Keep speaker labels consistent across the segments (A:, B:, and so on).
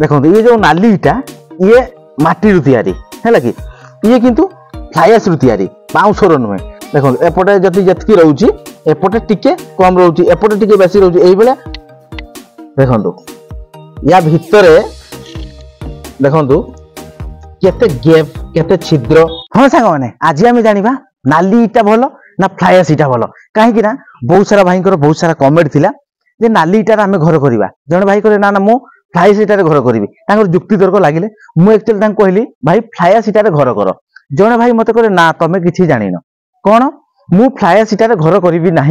A: देखो ये जो नालीटा ये माटी तैयारी है कि ये किंतु फ्लाइएस तैयारी बाउंसर नुहे। देखो एपटे जति जतकी रोची एपटे टिके कम रोची एपटे टिके बेसी रोची एई बेले देखंतु या भितरे देखंतु केते गैप केते छिद्र। हाँ सांग माने आज आम जानिबा नाली इटा भलो ना फ्लाइएस इटा भलो कहीं ना बहुत सारा भाई बहुत सारा कमेंट थिला जे नाली इटार आम घर करवा जने भाई कहे ना ना मु फ्लाइएस इटार घर करी जुक्ति तर्क लगे मुझे एक्चुअली कहली भाई फ्लाइएस इटार घर कर जने भाई मत कहे ना तुम किसी जान कौन मु फ्लाइएस इटार घर करी ना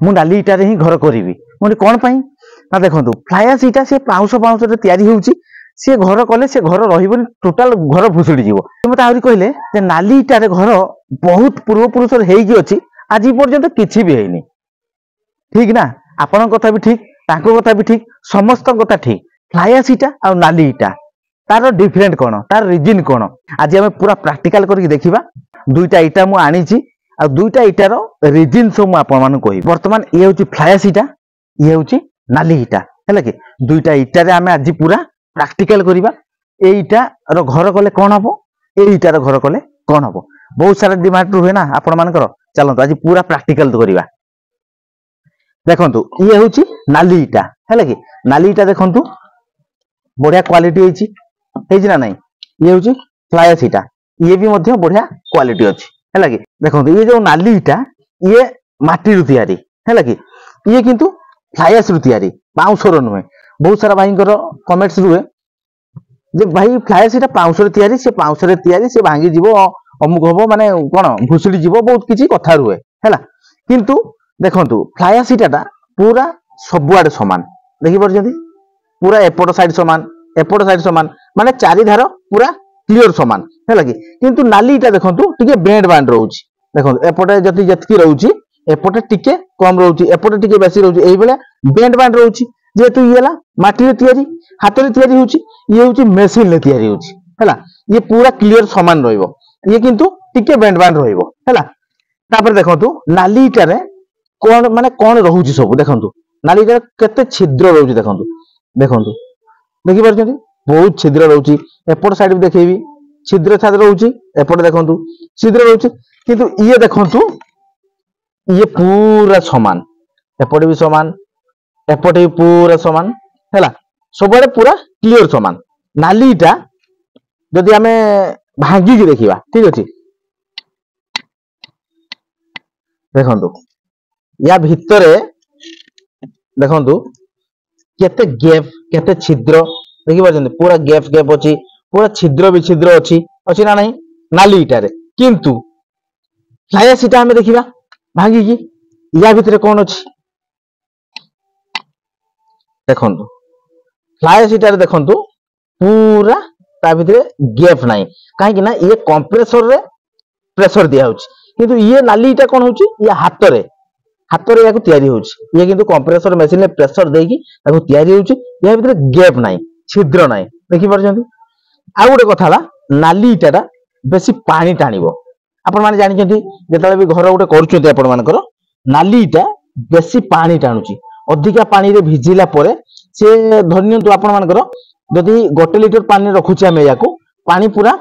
A: मु नाली इटार ही घर करी मुझे कौन पाई ना देखो फ्लाइएस इटा सी पाउंश पाउंश तैयारी होउची सी घर कले से घर रही टोटाल घर भुसुड़ी जीव। मत आहरी कहले नाली इटार घर बहुत पूर्व पुरुष होगी आज पर्यंत किसी भी है ठीक ना आपण कथा भी ठीक ताको कथा भी ठीक समस्त कथा ठीक। फ्लाइएस इटा और नाली इटा तार डिफरेंट कौन तार रिजन कौन आज आम पूरा प्रैक्टिकल करके देखिबा। दुईटा इटा मु आनीची आ दुईटा इटार रिजन सब मु आपण मानू कहि। वर्तमान ये होची फ्लाइएस इटा ये होची नाली इटा है कि दुईटा इटा रे आमे आज पूरा प्रैक्टिकल करिबा। ए इटा रो घर कले कोन हबो ए इटा रो घर कले कोन हबो बहुत सारा डिमांड हुए ना आपण मानकर चलंतु आज पूरा प्रैक्टिकल करिबा। देखंतु ये होची नाली इटा है कि नाली इटा देखंतु बढ़िया क्वालिटी है ना नहीं ये होची फ्लाइएस इटा ये भी मध्य बढ़िया क्वालिटी अच्छी है कि देखंतु ये जो नाली इटा ये माटी तैयारी है कि ये किंतु फ्लाइएस तैयारी पाउंशर नुहे। बहुत सारा भाई कमेंट्स रुहे जे भाई फ्लाइएस इटा पाउंशर तैयारी से पाउंशर तैयारी से भांगी जीव अमुक हम माने कौन भुसुड़ी जीव बहुत किसी कथा रुहे है किंतु देखंतु फ्लाइएस इटा पूरा सबुआडे समान देखि परछथि पूरा एपट साइड समान माने चारिधार पूरा क्लियर समान है कि किंतु नाली इटा देखंतु टिके बेंड बांड रोची देखंतु एपटे जति जतकी रोची एपटे टिके कम रोची एपटे टिके बेसी रोची एई बेले बेंड बांड रोची जेतु येला माटी रे तयारी हाथ रे तयारी होची ये होची मशीन रे तयारी होची हैला ये पूरा क्लियर समान रहइबो ये किंतु टिके बेंड बांड रहइबो हैला। तापर देखंतु नाली इटा रे कोन माने कोन रहउची सब देखंतु नाली इटा केते छिद्र रहउची देखंतु देखंतु देखि परछथि बहुत छिद्र रहउची एपट साइड भी देखैबी छिद्र छाद्र रहउची एपट देखंतु छिद्र रहउची किंतु ये देखंतु ये पूरा समान एपट भी समान एपट भी पूरा समान हैला सबरे पूरा क्लियर समान। नाली इटा जदि आमे भांगी की देखिबा ठीक अछि देखंतु या भितरे देखंतु केते गैप केते छिद्र देखि पाछन पूरा गैप गैप अछि पूरा छिद्र विछिद्र अछि ना नहीं नाली इटा रे किंतु फ्लाइएस इटा हमें देखिबा भांगी की या भितरे कोन अछि देखंतु फ्लाइएस इटा रे देखंतु पूरा ता भितरे गैप नाही काहे कि ना ये कंप्रेसर रे प्रेशर दिया होछि किंतु ये नाली इटा कोन होछि ये हाथ रे याको तयारी होछि ये किंतु कंप्रेसर मशीन रे प्रेशर देकी ताको तयारी होछि या भितरे गैप नाही छिद्र नाही देखि परछथि। आ गोटे कथाला नाली इटाटा बेसी पानी टाणिबो आपण माने जानि छथि जेतले भी घर गोटे करूछथि आपण मानकर नाली इटा बेसी पानी टाणुची अधिका पानी रे भिजिला परे से धन्यंतु आपण मानकर जदि 1 लिटर पानी रखुची आमे याको पानी पूरा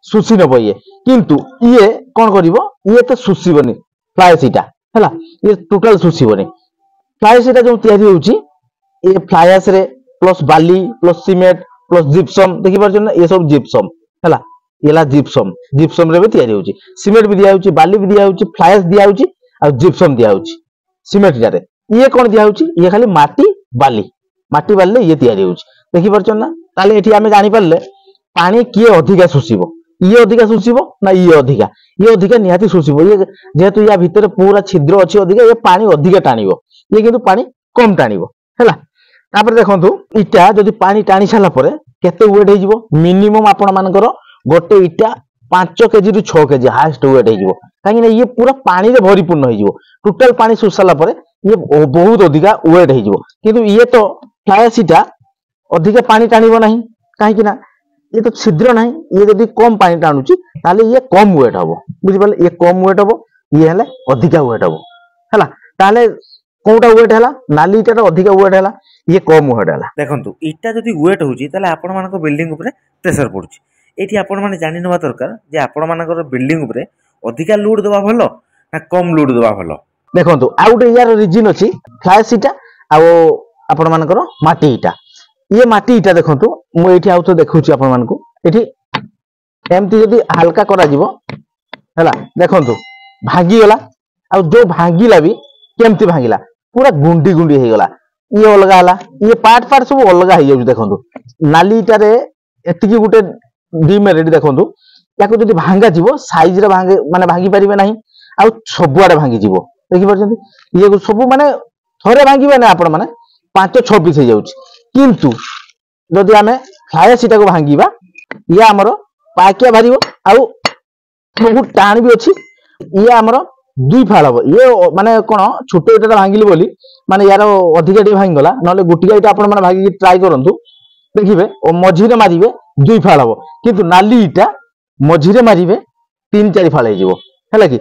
A: सुसी नबो ये किंतु ये कोन करिवो ये तो सुसीबनी फ्लाइएस इटा हैला ये टोटल सुसीबनी। फ्लाइएस इटा जो तयारी होउची ये फ्लाइएस रे प्लस बाली प्लस सीमेंट प्लस जिप्सम देखि परछन ना ये सब जिप्सम हैला येला जिप्सम रे भी तयारी होउची सीमेंट भी दिया होउची बाली भी दिया होउची फ्लाइएस दिया होउची आ जिप्सम दिया होउची सीमेंट जारे ये कोन दिया होउची ये खाली माटी बाली ये तयारी होउची देखि परछन ना ताले एठी आमे जानि परले पानी किए अधिका सुसीबो ये अधिका सुसीबो ना ये अधिका निहाती सुसीबो ये जेतु या भितर पूरा छिद्र अछि अधिका ये पानी अधिका टाणिबो ये किंतु पानी कम टाणिबो हैला। तापर देखंतु इटा जदि पानी टाणी साला परे केते वेट हेजिबो मिनिमम आपण मानकर गोटे इटा 5 केजी रु 6 केजी हाईएस्ट वेट हेजिबो काहे ना ये पूरा पानी रे भरीपूर्ण हेजिबो टोटल पानी सुसाला परे ये बहुत अधिका वेट हेजिबो किंतु ये तो फ्लाइएस इटा अधिका पानी टाणिबो नाही काहे कि ना ये तो छिद्र नाही ये जदि कम पानी टाणुची ताले ये कम वेट हबो बुझि पाले ये कम वेट हबो ये हले अधिका वेट हबो हैला ताले कोटा वेट है नाली इटार अधिक वेट है ये कम वेट है।
B: देखो इटा जदि वेट होची ताले आपण मानको बिल्डिंग ऊपर प्रेशर पड़ुची। एठी आपण माने जानि नबा दरकार जे आपण मानकर बिल्डिंग ऊपर अधिका लोड दवा भलो ना कम लोड दवा भलो।
A: देखो आ गोटे यार रिजिन अच्छी फ्लाई सीटा आपण मानकर माटी इटा ये माटी इटा देखो मुझे आउ तो देखुँ आपण मानकु एठी एमती जदि हल्का करा जिवो हैला देखो भांगी गला आ जो भांगिला भी केमती भांगिला पूरा गुंडी गुंडी हो गला ये अलग है ये पार्ट पार्ट सब अलग हो जाउछ। देखो नाली इटार एतिकी गोटे डिमेरिट देखो या जब भांगा जीव साइज रे भांगे माने भांगी पारिबे नाही आ सबुआडे भांगी जीव देखि परछन ये सब माने थरे भांगिबे ना आपण माने 5-6 पीस हो जाउछ। किंतु जदि आमे फ्लाई सीटा को भांगीबा ये हमर पाकिया भारिबो आउ बहुत टाण भी अच्छी ये आमर दुई फाड़ हम ये माने कौन छोट इटा भांगिली बोली माने यार अधिका टे भांगला ना गोटिया इटा आपण माने भांगी ट्राई करंतु देखिबे और मझिरे मारिबे दुई फाड़ हम किंतु नाली इटा मझिरे मारिबे 3-4 फाड़ हो है कि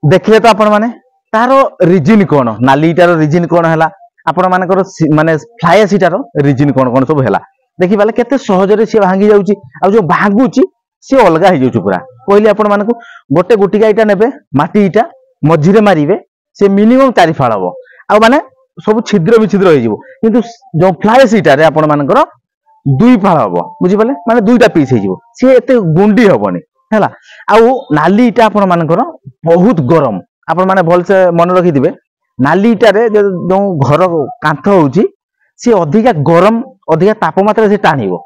A: देखले तो आपण माने तार रिजिन कौन नाली इटार रिजिन कौन है आपण मानकर माने फ्लाई सीटार रिजिन कौन कौन सब है देखि पाले केते सहजरे सी भांगी जाउची आ जो भांगुची सी अलगा हो जाउची पूरा कहली आपण मानकु गोटे गुटिका इटा नेबे माटी इटा मझिरे मारिबे से मिनिमम 4 फाड़ हम आ माने सब छिद्र विछिद्र हो जिवो किंतु जो फ्लाई सीटा रे आपण मानकर 2 फाड़ हम बुझी पाले माने दुईटा पीस हो जिवो सी एते गुंडी हबनी हैला आ नाली इटा आपण मानकर बहुत गरम आपण माने भल से मन रखि दिबे नाली इटा रे जो घर कांथ होउची सी अधिका गरम अधिका तापमात्रा से टाणिबो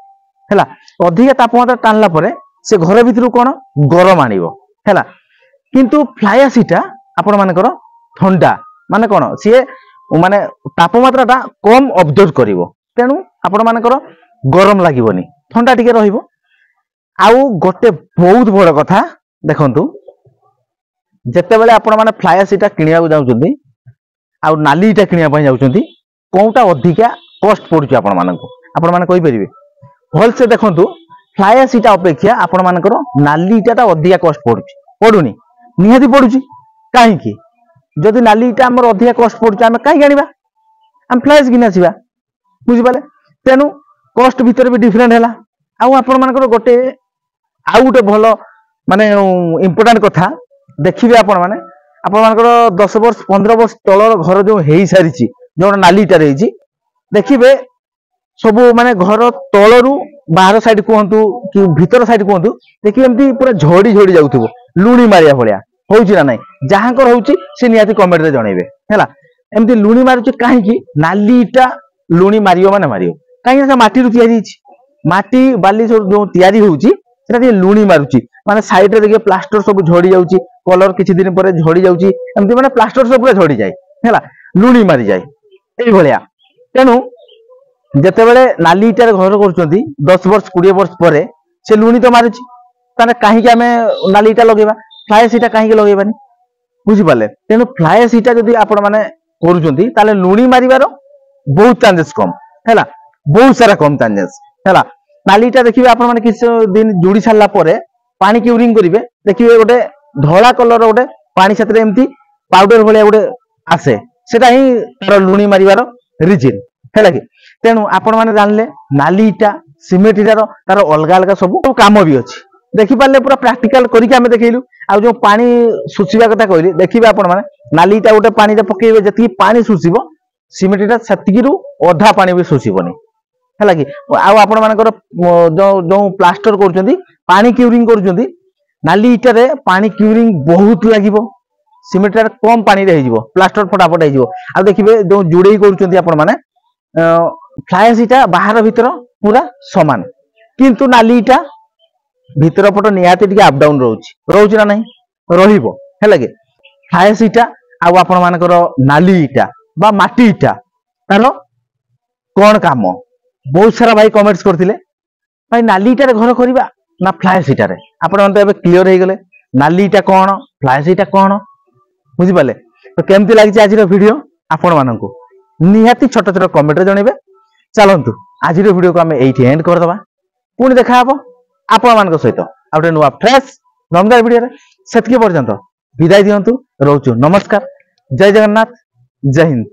A: हैला अधिका तापमात्रा टाणला परे से घर भितर कौन गरम आनिबो हैला किंतु फ्लाई सीटा आपण मानकर ठंडा माने कौन सी माने तापमात्रा टा कम ऑब्जर्व करिवो तेनु आपण मानकर गरम लागिवनी ठंडा टिके रहिबो। आउ गोटे बहुत बड़ कथा देखंतु जते बेले आपण माने फ्लाई सीटा किनिया जाउछंती आउ नाली इटा किनिया पय जाउछंती कोउटा अधिका कॉस्ट पड़ुची आपण मानकु आपण माने कहि परिबे होल से देखंतु फ्लाई सीटा अपेक्षा आपण मानकर नाली इटा अधिका कॉस्ट पड़ुची पड़ुनी निहाती पड़ुची कहीं जदि नाली इटा हमर अधिका कॉस्ट पड़ुची आमे कहीं आनिबा हम फ्लाई किना आसीबा बुझि पाले तेनु कॉस्ट भीतर भी डिफरेंट हैला। आउ आपण मानकर गोटे आउ गोटे भलो माने इंपोर्टेंट कथा देखिबे आपण मानकर 10 वर्ष 15 वर्ष तलर घर जो हेई सारिची जो नाली इटा रहिची देखिबे सब माने घर तलरू बाहर साइड कहतु कि भीतर साइड कहतु देखिए एमती पूरा झड़ी झड़ी जाउथबो लुणी मारिया भलिया होउची ना नाही जहांकर होउची से नियाती कमेंट रे जणैबे हैला एमती लुणी मारुची काहे कि नाली इटा लुणी मारियो माने मारियो काहे कि माटी रु तयारी छी माटी बाली जो तयारी होउची सेटा जे लुणी मारुची माने साइड रे देखिए प्लास्टर सब झड़ी जाउची कलर किछि दिन परे झड़ी जाउची एमती माने प्लास्टर सब पूरा झड़ी जाय हैला लुणी मारी जाय एई भलिया तेनु जते बेले नाली इटार घर करछंती 10 वर्ष 20 वर्ष परे से लुणी तो मारुची ताने काहे कि हमें नाली इटा लगेबा फ्लाई सीटा काहे कि लगेबानी बुझि पाले तेनु फ्लाई सीटा जदी आपण माने करूछंती ताले लुणी मारिबार बहुत चांसेस कम हैला बहुत सारा कम चांसेस हैला नाली इटा देखिबे आपण माने किछ दिन जुड़ी सारला परे पानी क्यूरिंग करिवे देखिबे गोटे धोला कलर गोटे पानी साथरे एम्ति पाउडर भलिया गोटे आसे सेटा ही तार लुणी मारिबार रिजिन हैला कि तेणु आपण माने जानले नाली इटा सिमेंट इटार तार अलग अलग सब काम भी अच्छी देखि पारले पूरा प्रैक्टिकल करिके हमें देखैलु आ जो पानी सुसिबा कथा कहली देखिबे आपण माने नाली इटा गोटे पानी रे पकेइबे जति पानी सुसिबो सिमेंट इटा सतिकिरु आधा पानी भी सुसिबोनी हैला कि आ आपण मानकर जो जो प्लास्टर करछंती पानी क्यूरिंग करछंती नाली इटा रे पानी क्यूरिंग बहुत लागिबो सिमेंट रे कम पानी रे हिजिबो प्लास्टर फटाफट हिजिबो आ देखिबे जो जुड़ेई करछंती आपण माने फ्लाई सीटा बाहर भीतर पूरा समान किंतु नाली इटा भीतर पट निहाती टिके अप डाउन रोची ना नहीं रहिबो हैला कि फ्लाई सीटा आ आपण मानकर नाली इटा बा माटी इटा तार कोन काम बहुत सारा भाई कमेंट्स करथिले भाई नाली इटा रे घर करिबा ना फ्लाई सीटा रे आपण मन तो एबे क्लियर हे गेले नाली इटा कोन फ्लाई सीटा कोन बुझि पाले तो केमति लागि आज वीडियो आपण माननको निहाती छोट छोट कमेंट रे जणेबे चलंतु आज वीडियो को आमे एठी एंड कर दबा पुणी देखा हबो आपण मान सहित आउटे नुआ फ्रेश दमदार वीडियो रे सेतके पर्यंत विदाय दियंतु रहउछु नमस्कार जय जगन्नाथ जय हिंद।